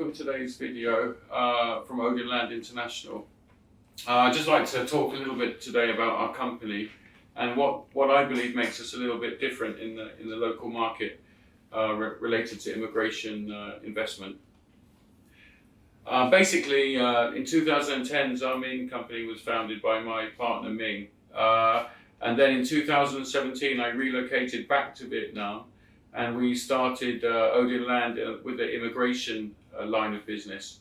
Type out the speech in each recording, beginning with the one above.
welcome to today's video from Odin Land International. I'd just like to talk a little bit today about our company and what I believe makes us a little bit different in the local market related to immigration investment. Basically, in 2010, Zameen company was founded by my partner Ming, and then in 2017 I relocated back to Vietnam, and we started Odin Land with the immigration line of business.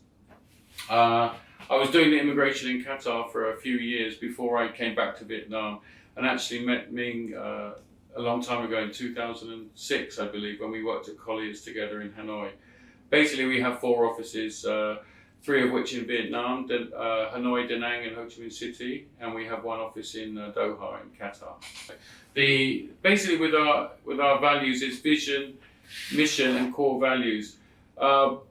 I was doing the immigration in Qatar for a few years before I came back to Vietnam, and actually met Ming a long time ago in 2006, I believe, when we worked at Colliers together in Hanoi. Basically, we have 4 offices, 3 of which in Vietnam, Hanoi, Da Nang and Ho Chi Minh City, and we have 1 office in Doha in Qatar. Basically with our values is vision, mission and core values.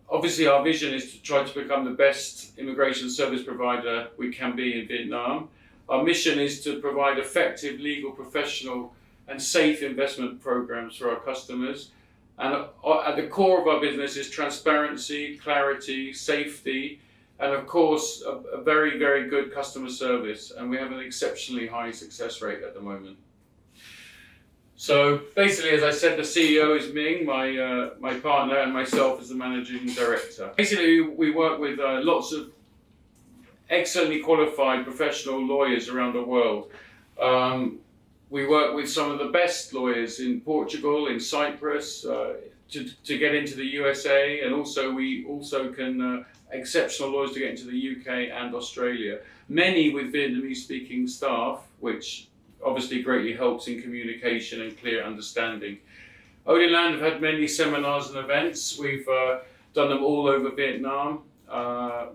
Obviously our vision is to try to become the best immigration service provider we can be in Vietnam. Our mission is to provide effective, legal, professional and safe investment programs for our customers. And at the core of our business is transparency, clarity, safety, and of course a very, very good customer service. And we have an exceptionally high success rate at the moment. So basically, as I said, the CEO is Ming, my partner, and myself as the managing director. Basically, we work with lots of excellently qualified professional lawyers around the world. We work with some of the best lawyers in Portugal, in Cyprus, to get into the USA, and we also can exceptional lawyers to get into the UK and Australia. Many with Vietnamese-speaking staff, which obviously greatly helps in communication and clear understanding. Odin Land have had many seminars and events. We've done them all over Vietnam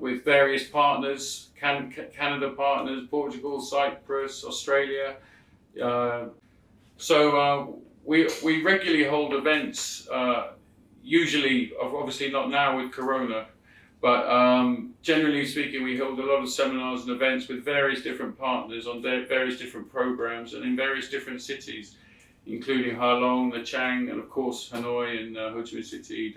with various partners, Canada partners, Portugal, Cyprus, Australia. We regularly hold events, usually, obviously not now with Corona, but generally speaking, we hold a lot of seminars and events with various different partners on various different programs and in various different cities, including Ha Long, Nha Trang, and of course Hanoi and Ho Chi Minh City.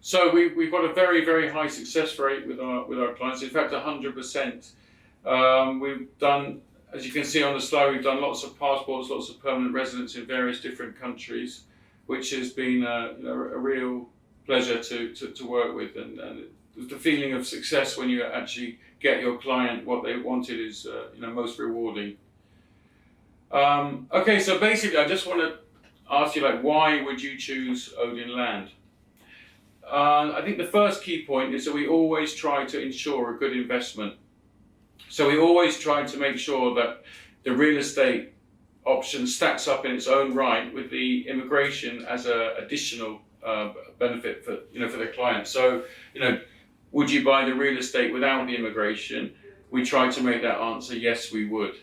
So we've got a very, very high success rate with our clients. In fact, 100%. We've done, as you can see on the slide, we've done lots of passports, lots of permanent residence in various different countries, which has been a real pleasure to work with, and the feeling of success when you actually get your client what they wanted is most rewarding. Okay, so basically I just want to ask you, why would you choose Odin Land? I think the first key point is that we always try to ensure a good investment. So we always try to make sure that the real estate option stacks up in its own right with the immigration as an additional benefit for the client. So would you buy the real estate without the immigration? We try to make that answer yes, we would.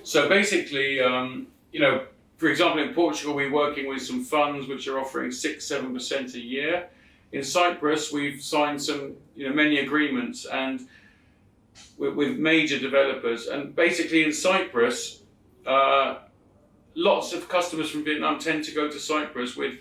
So basically, for example, in Portugal, we're working with some funds which are offering 6-7% a year. In Cyprus, we've signed some, many agreements and with major developers. And basically in Cyprus, lots of customers from Vietnam tend to go to Cyprus with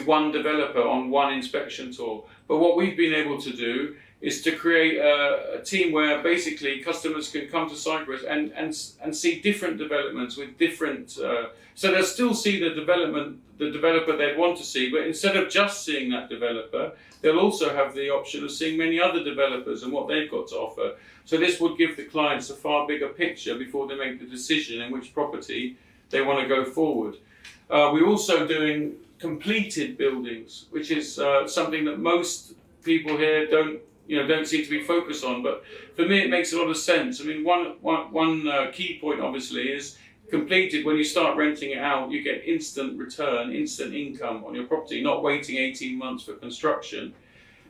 one developer on one inspection tour. But what we've been able to do is to create a team where basically customers can come to Cyprus and see different developments with different, so they'll still see the developer they'd want to see, but instead of just seeing that developer, they'll also have the option of seeing many other developers and what they've got to offer. So this would give the clients a far bigger picture before they make the decision in which property they want to go forward. We're also doing completed buildings, which is something that most people here don't seem to be focused on. But for me, it makes a lot of sense. I mean, one key point obviously is completed. When you start renting it out, you get instant return, instant income on your property, not waiting 18 months for construction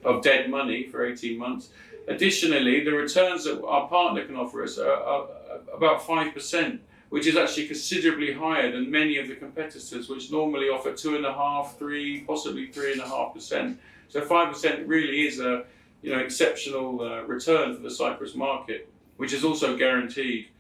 of dead money for 18 months. Additionally, the returns that our partner can offer us are about 5%. Which is actually considerably higher than many of the competitors, which normally offer 2.5%, 3%, possibly 3.5%. So 5% really is a exceptional return for the Cyprus market, which is also guaranteed.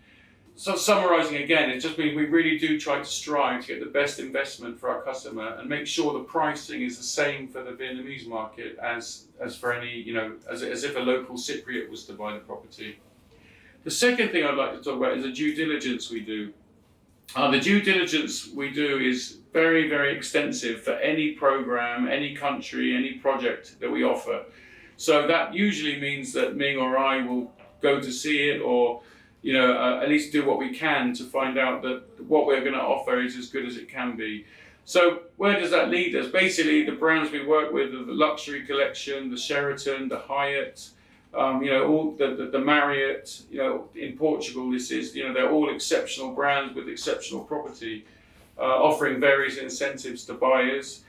So summarising again, it just means we really do try to strive to get the best investment for our customer and make sure the pricing is the same for the Vietnamese market as for any, as if a local Cypriot was to buy the property. The second thing I'd like to talk about is the due diligence we do. The due diligence we do is very, very extensive for any program, any country, any project that we offer. So that usually means that Ming or I will go to see it, or at least do what we can to find out that what we're going to offer is as good as it can be. So where does that lead us? Basically, the brands we work with are the Luxury Collection, the Sheraton, the Hyatt, all the Marriott. In Portugal, this is, they're all exceptional brands with exceptional property, offering various incentives to buyers.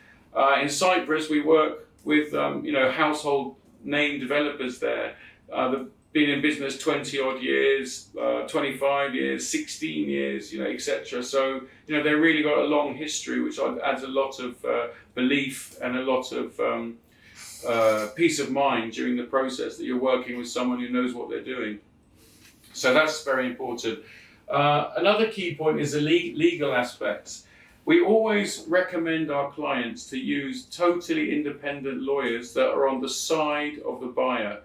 In Cyprus, we work with household name developers there. Been in business 20 odd years, 25 years, 16 years, etc. So, they've really got a long history, which adds a lot of belief and a lot of peace of mind during the process that you're working with someone who knows what they're doing. So that's very important. Another key point is the legal aspects. We always recommend our clients to use totally independent lawyers that are on the side of the buyer.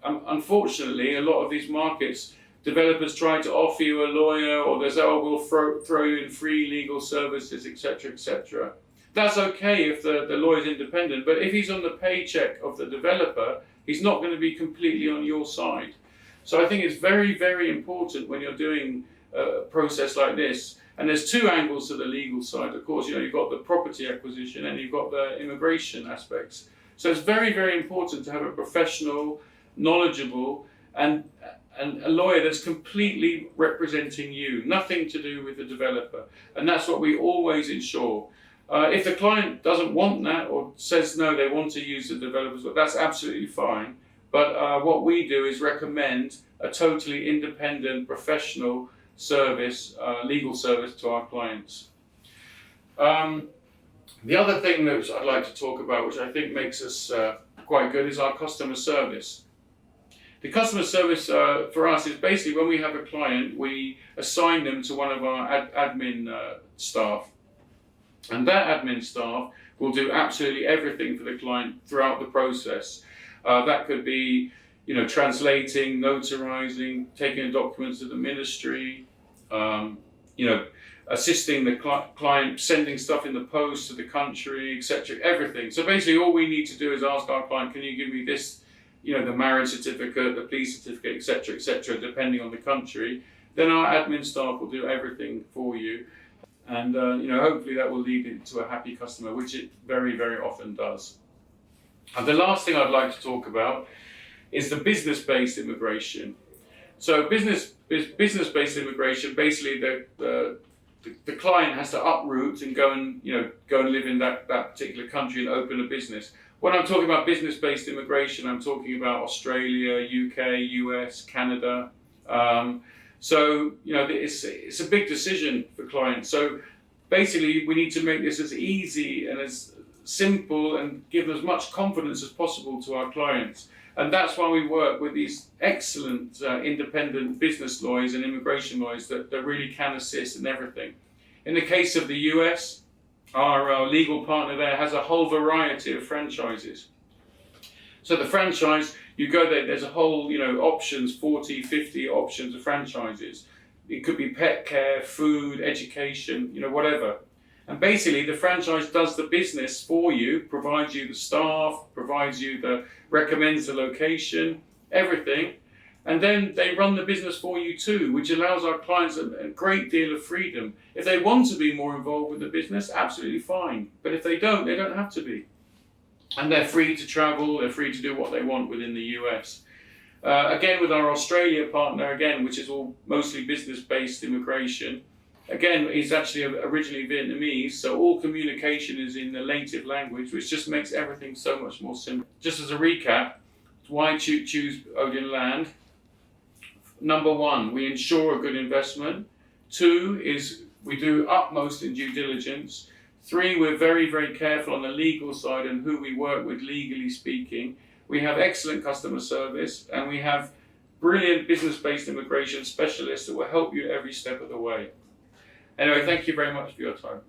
Unfortunately, a lot of these markets, developers try to offer you a lawyer, or they say, we'll throw you in free legal services, etc., etc. That's okay if the lawyer's independent, but if he's on the paycheck of the developer, he's not going to be completely on your side. So I think it's very, very important when you're doing a process like this. And there's two angles to the legal side. Of course, you've got the property acquisition and you've got the immigration aspects. So it's very, very important to have a professional, knowledgeable, and a lawyer that's completely representing you, nothing to do with the developer. And that's what we always ensure. If the client doesn't want that or says no, they want to use the developers, that's absolutely fine. But what we do is recommend a totally independent, professional service, legal service to our clients. The other thing that I'd like to talk about, which I think makes us quite good, is our customer service. The customer service for us is basically when we have a client, we assign them to one of our admin staff. And that admin staff will do absolutely everything for the client throughout the process. That could be, translating, notarizing, taking documents to the ministry, assisting the client, sending stuff in the post to the country, etc., everything. So basically all we need to do is ask our client, can you give me this, the marriage certificate, the police certificate, etc., depending on the country. Then our admin staff will do everything for you. And, hopefully that will lead to a happy customer, which it very, very often does. And the last thing I'd like to talk about is the business-based immigration. So business-based immigration, basically the client has to uproot and go and live in that particular country and open a business. When I'm talking about business-based immigration, I'm talking about Australia, UK, US, Canada. It's a big decision for clients. So basically, we need to make this as easy and as simple and give as much confidence as possible to our clients. And that's why we work with these excellent independent business lawyers and immigration lawyers that really can assist in everything. In the case of the US, our legal partner there has a whole variety of franchises. So the franchise, you go there, there's a whole, options, 40, 50 options of franchises. It could be pet care, food, education, whatever. And basically the franchise does the business for you, provides you the staff, recommends the location, everything. And then they run the business for you too, which allows our clients a great deal of freedom. If they want to be more involved with the business, absolutely fine. But if they don't have to be. And they're free to travel, they're free to do what they want within the US. Again, with our Australia partner, which is all mostly business-based immigration, again, he's actually originally Vietnamese, so all communication is in the native language, which just makes everything so much more simple. Just as a recap, why choose Odin Land? Number one, we ensure a good investment. 2 is we do utmost in due diligence. 3, we're very, very careful on the legal side and who we work with legally speaking. We have excellent customer service and we have brilliant business-based immigration specialists that will help you every step of the way. Anyway, thank you very much for your time.